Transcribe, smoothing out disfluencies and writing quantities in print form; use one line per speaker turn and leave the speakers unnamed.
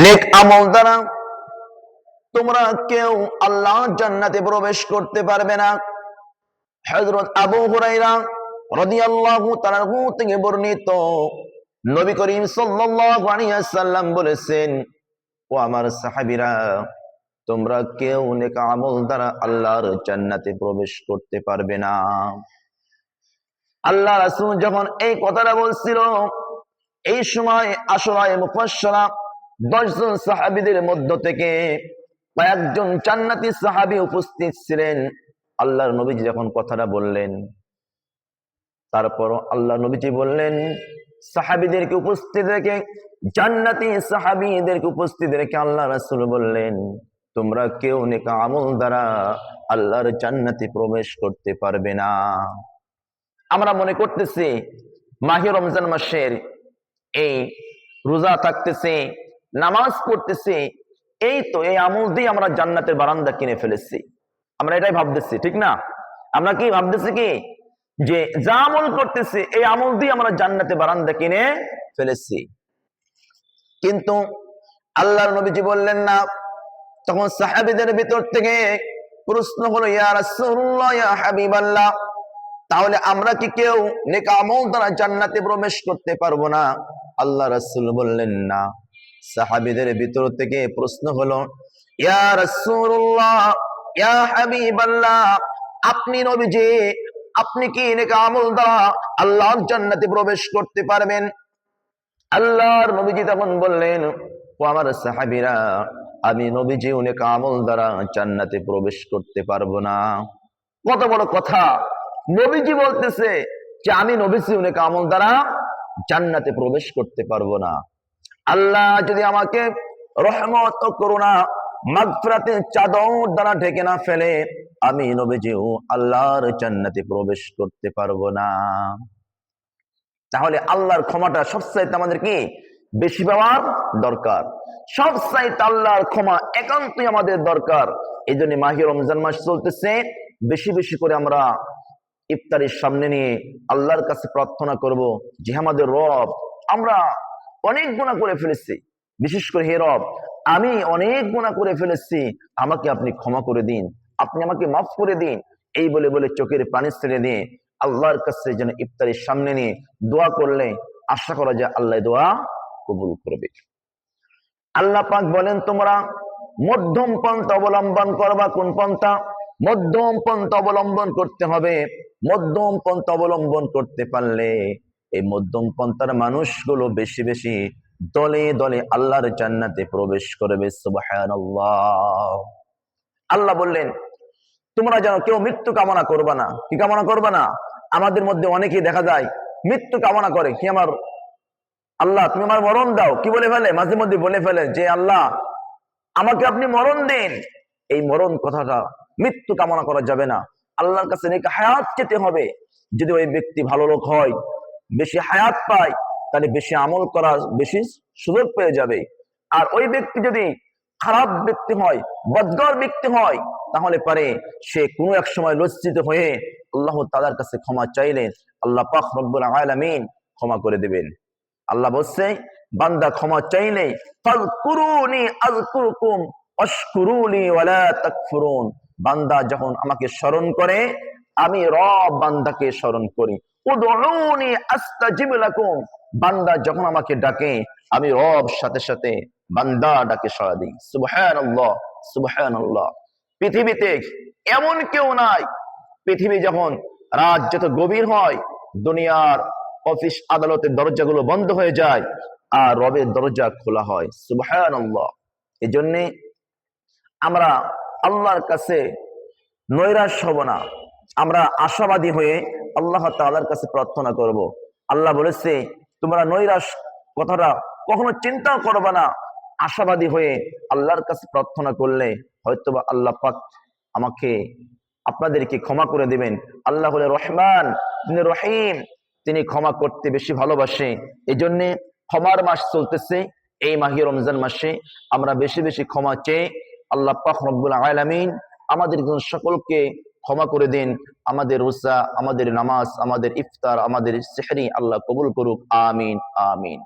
নেক আমল দ্বারা তোমরা কেউ আল্লাহর জান্নাতে প্রবেশ করতে পারবে না। হযরত আবু হুরায়রা রাদিয়াল্লাহু তাআলা থেকে বর্ণিত, নবী করিম সাল্লাল্লাহু আলাইহি ওয়াসাল্লাম বলেছেন, ও আমার সাহাবীরা, তোমরা কেউ নেক আমল দ্বারা আল্লাহর জান্নাতে প্রবেশ করতে পারবে না। আল্লাহ রাসূল যখন এই কথাটা বলছিল, এই সময় আশরায়ে মুফাশশারা 10 জন সাহাবীদের মধ্য থেকে কয়েকজন জান্নাতি সাহাবী উপস্থিত ছিলেন। আল্লাহর নবীজি যখন কথাটা বললেন, তারপর আল্লাহ নবীজি বললেন, সাহাবীদেরকে উপস্থিত রেখে, জান্নাতি সাহাবীদেরকে উপস্থিত রেখে আল্লাহ রাসূল বললেন, তোমরা কেউ নেক আমল দ্বারা আল্লাহর জান্নাতে প্রবেশ করতে পারবে না। আমরা মনে করতেছি মাহে রমজান মাসের এই রোজা থাকতেছে, নামাজ পড়তেছে, এই তো এই আমল দিয়ে আমরা জান্নাতের বারান্দা কিনে ফেলেছি। আমরা এটাই ভাবতেছি, ঠিক না? আমরা কি ভাবতেছি কি যে যা আমল করতেছি এই আমল দিয়ে আমরা জান্নাতের বারান্দা কিনে ফেলেছি। কিন্তু আল্লাহর নবীজি বললেন না। তখন সাহাবীদের ভিতর থেকে প্রশ্ন হলো, ইয়া রাসূলুল্লাহ, ইয়া হাবিবাল্লাহ, তাহলে আমরা কি কেউ নেক আমল দ্বারা জান্নাতে প্রবেশ করতে পারবো না? আল্লাহ রাসূল বললেন না। সাহাবীদের ভিতর থেকে প্রশ্ন হলো, ইয়া রাসূলুল্লাহ, ইয়া হাবিবাল্লাহ, আপনি নবীজি, আপনি কি নেক আমল দ্বারা আল্লাহর জান্নাতে প্রবেশ করতে পারবেন? আল্লাহর নবীজি তখন বললেন, ও আমার সাহাবীরা, আমি নবীজি নেক আমল দ্বারা জান্নাতে প্রবেশ করতে পারবো না। কত বড় কথা! নবীজি বলতেছে যে আমি নবীজি নেক আমল দ্বারা জান্নাতে প্রবেশ করতে পারবো না। আল্লাহ যদি আমাকে রহমত ও করুণা মাগফিরাতের চাদর দ্বারা ঢেকে না ফেলে, আমি নবীজিও আল্লাহর জান্নাতে প্রবেশ করতে পারবো না। তাহলে আল্লাহর ক্ষমাটা সবচাইতে আমাদের কি বেশি পাওয়ার দরকার। সবচাইতে আল্লাহর ক্ষমা একান্তই আমাদের দরকার। এই জন্য মাহে রমজান মাস চলতেছে, বেশি বেশি করে আমরা ইফতারের সামনে নিয়ে আল্লাহর কাছে প্রার্থনা করব যে আমাদের রব, আমরা অনেক গুনাহ করে ফেলেছি, বিশেষ করে হে রব, আমি অনেক গুনাহ করে ফেলেছি, আমাকে আপনি ক্ষমা করে দিন, আপনি আমাকে মাফ করে দিন। এই বলে বলে চোখের পানি ছেড়ে দিয়ে আল্লাহর কাছে যেন ইফতারের সামনে নিয়ে দোয়া করলে আশা করা যায় আল্লাহ দোয়া কবুল করবে। আল্লাহ পাক বলেন, তোমরা মধ্যম পন্থা অবলম্বন করবা। কোন পন্থা? মধ্যম পন্থা অবলম্বন করতে হবে। মধ্যম পন্থা অবলম্বন করতে পারলে এই মধ্যম পন্থার মানুষগুলো বেশি বেশি দলে দলে আল্লাহর জান্নাতে প্রবেশ করবে। সুবহানাল্লাহ। আল্লাহ বললেন, তোমরা যেন কেউ মৃত্যু কামনা করবা না। কি কামনা করবা না? আমাদের মধ্যে অনেকেই দেখা যায় মৃত্যু কামনা করে, কি আমার আল্লাহ তুমি আমার মরণ দাও। কি বলে ফেলে? মাঝে মধ্যে বলে ফেলে যে আল্লাহ আমাকে আপনি মরণ দেন। এই মরণ কথাটা, মৃত্যু কামনা করা যাবে না। আল্লাহর কাছে নেক হায়াত চেতে হবে। যদি ওই ব্যক্তি ভালো লোক হয়, বেশি হায়াত পায়, তাহলে বেশি আমল করা বেশি সুযোগ পেয়ে যাবে। আর ওই ব্যক্তি যদি খারাপ ব্যক্তি হয়, বদগর ব্যক্তি হয়, তাহলে পারে সে কোনো এক সময় লজ্জিত হয়ে আল্লাহ তাআলার কাছে ক্ষমা চাইলে আল্লাহ পাক রব্বুল আলামিন ক্ষমা করে দেবেন। আল্লাহ বলছে, বান্দা ক্ষমা চাইলে ফাযকুরুনি আযকুরকুম ওয়াশকুরুলি ওয়ালা তাকফুরুন। বান্দা যখন আমাকে স্মরণ করে, আমি রব বান্দাকে স্মরণ করি। উদউনি আস্তাজিব লাকুম। বান্দা যখন আমাকে ডাকে, আমি রব সাথে সাথে বান্দা ডাকে সাড়া দিই। সুবহানাল্লাহ, সুবহানাল্লাহ। পৃথিবীতে এমন কেউ নাই, পৃথিবী যখন রাত যত গভীর হয়, দুনিয়ার অফিস আদালতের দরজাগুলো বন্ধ হয়ে যায় আর রবের দরজা খোলা হয়। সুবহানাল্লাহ। এই জন্যে আমরা আল্লাহর কাছে নৈরাশ হব না, আমরা আশাবাদী হয়ে আল্লাহ তাআলার কাছে প্রার্থনা করব। আল্লাহ বলেছে, তোমরা নৈরাশ কথাটা কখনো চিন্তাও করবে না। আশাবাদী হয়ে আল্লাহর কাছে প্রার্থনা করলে হয়তোবা আল্লাহ পাক আমাকে আপনাদেরকে ক্ষমা করে দিবেন। আল্লাহ হলে রহমান, তিনি রহিম, তিনি ক্ষমা করতে বেশি ভালোবাসে। এই জন্যে ক্ষমার মাস চলতেছে। এই মাহে রমজান মাসে আমরা বেশি বেশি ক্ষমা চেয়ে আল্লাহ পাক রব্বুল আলামিন আমাদের সকলকে ক্ষমা করে দিন। আমাদের রোজা, আমাদের নামাজ, আমাদের ইফতার, আমাদের সেহরি আল্লাহ কবুল করুক। আমিন, আমিন।